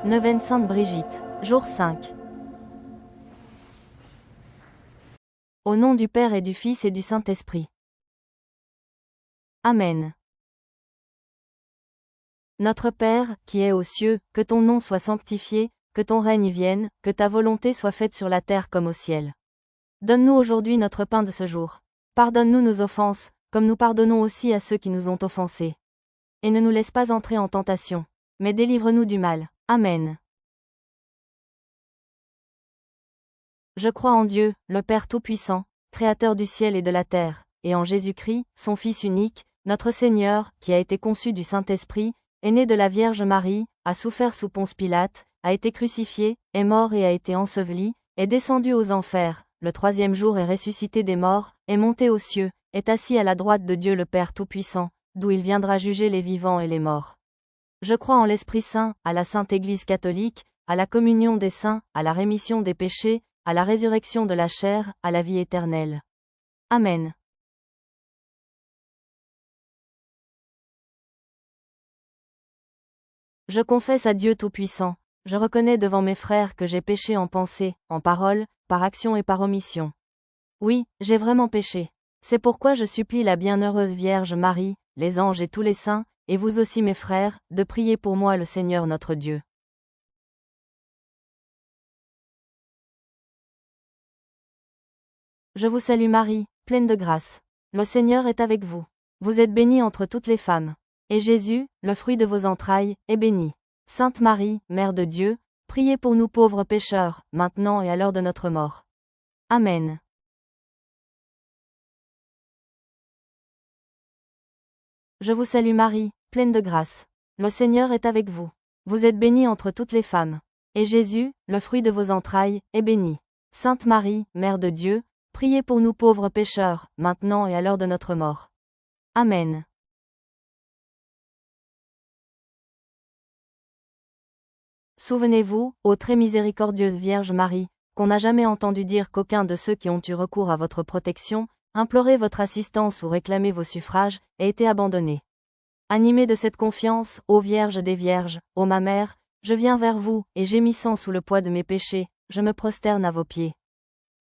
Neuvaine Sainte Brigitte, jour 5. Au nom du Père et du Fils et du Saint-Esprit. Amen. Notre Père, qui es aux cieux, que ton nom soit sanctifié, que ton règne vienne, que ta volonté soit faite sur la terre comme au ciel. Donne-nous aujourd'hui notre pain de ce jour. Pardonne-nous nos offenses, comme nous pardonnons aussi à ceux qui nous ont offensés. Et ne nous laisse pas entrer en tentation, mais délivre-nous du mal. Amen. Je crois en Dieu, le Père Tout-Puissant, Créateur du ciel et de la terre, et en Jésus-Christ, son Fils unique, notre Seigneur, qui a été conçu du Saint-Esprit, est né de la Vierge Marie, a souffert sous Ponce Pilate, a été crucifié, est mort et a été enseveli, est descendu aux enfers, le troisième jour est ressuscité des morts, est monté aux cieux, est assis à la droite de Dieu le Père Tout-Puissant, d'où il viendra juger les vivants et les morts. Je crois en l'Esprit Saint, à la Sainte Église catholique, à la communion des saints, à la rémission des péchés, à la résurrection de la chair, à la vie éternelle. Amen. Je confesse à Dieu Tout-Puissant, je reconnais devant mes frères que j'ai péché en pensée, en parole, par action et par omission. Oui, j'ai vraiment péché. C'est pourquoi je supplie la bienheureuse Vierge Marie, les anges et tous les saints, et vous aussi mes frères, de prier pour moi le Seigneur notre Dieu. Je vous salue Marie, pleine de grâce. Le Seigneur est avec vous. Vous êtes bénie entre toutes les femmes. Et Jésus, le fruit de vos entrailles, est béni. Sainte Marie, Mère de Dieu, priez pour nous pauvres pécheurs, maintenant et à l'heure de notre mort. Amen. Je vous salue Marie, pleine de grâce. Le Seigneur est avec vous. Vous êtes bénie entre toutes les femmes. Et Jésus, le fruit de vos entrailles, est béni. Sainte Marie, Mère de Dieu, priez pour nous pauvres pécheurs, maintenant et à l'heure de notre mort. Amen. Souvenez-vous, ô très miséricordieuse Vierge Marie, qu'on n'a jamais entendu dire qu'aucun de ceux qui ont eu recours à votre protection, imploré votre assistance ou réclamé vos suffrages, ait été abandonné. Animée de cette confiance, ô Vierge des Vierges, ô ma mère, je viens vers vous, et gémissant sous le poids de mes péchés, je me prosterne à vos pieds.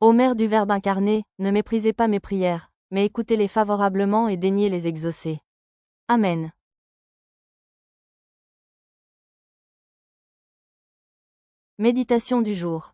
Ô Mère du Verbe incarné, ne méprisez pas mes prières, mais écoutez-les favorablement et daignez les exaucer. Amen. Méditation du jour.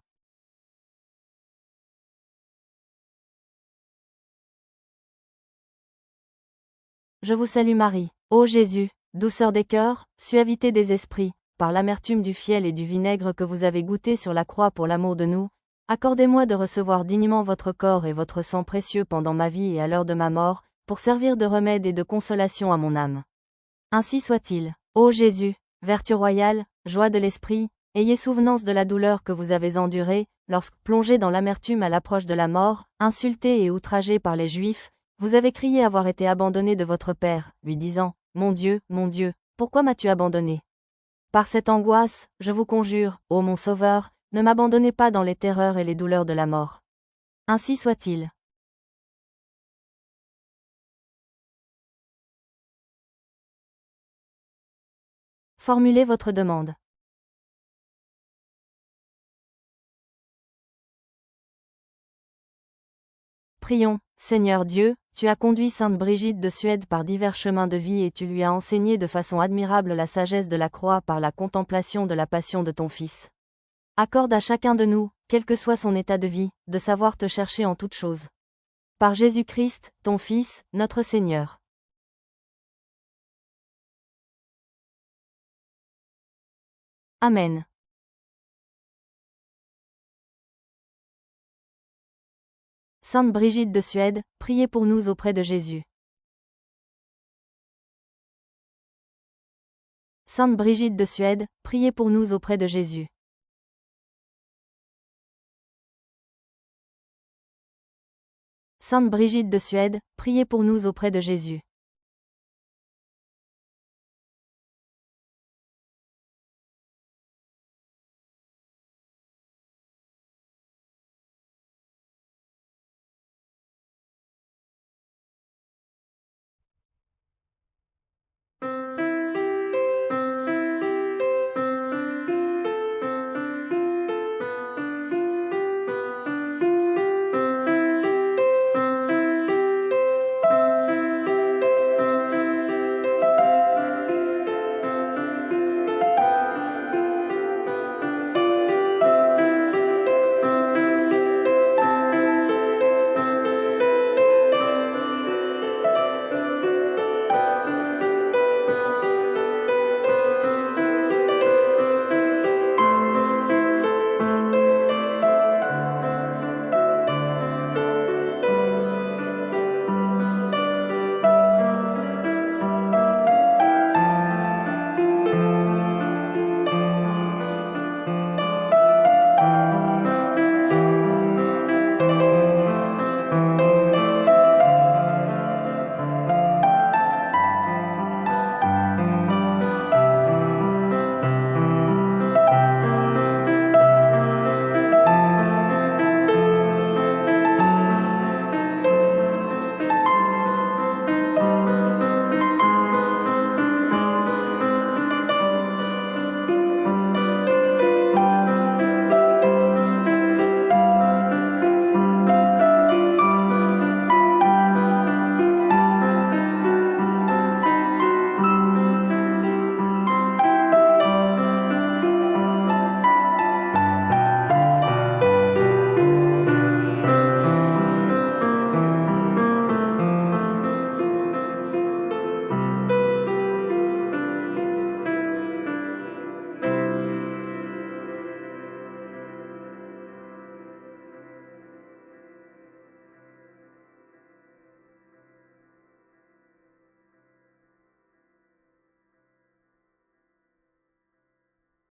Je vous salue Marie, ô Jésus, douceur des cœurs, suavité des esprits, par l'amertume du fiel et du vinaigre que vous avez goûté sur la croix pour l'amour de nous, accordez-moi de recevoir dignement votre corps et votre sang précieux pendant ma vie et à l'heure de ma mort, pour servir de remède et de consolation à mon âme. Ainsi soit-il. Ô Jésus, vertu royale, joie de l'esprit, ayez souvenance de la douleur que vous avez endurée, lorsque, plongé dans l'amertume à l'approche de la mort, insulté et outragé par les Juifs, vous avez crié avoir été abandonné de votre Père, lui disant, mon Dieu, pourquoi m'as-tu abandonné? Par cette angoisse, je vous conjure, ô mon Sauveur, ne m'abandonnez pas dans les terreurs et les douleurs de la mort. Ainsi soit-il. Formulez votre demande. Prions, Seigneur Dieu, tu as conduit Sainte Brigitte de Suède par divers chemins de vie et tu lui as enseigné de façon admirable la sagesse de la croix par la contemplation de la passion de ton Fils. Accorde à chacun de nous, quel que soit son état de vie, de savoir te chercher en toutes choses. Par Jésus-Christ, ton Fils, notre Seigneur. Amen. Sainte Brigitte de Suède, priez pour nous auprès de Jésus. Sainte Brigitte de Suède, priez pour nous auprès de Jésus. Sainte Brigitte de Suède, priez pour nous auprès de Jésus.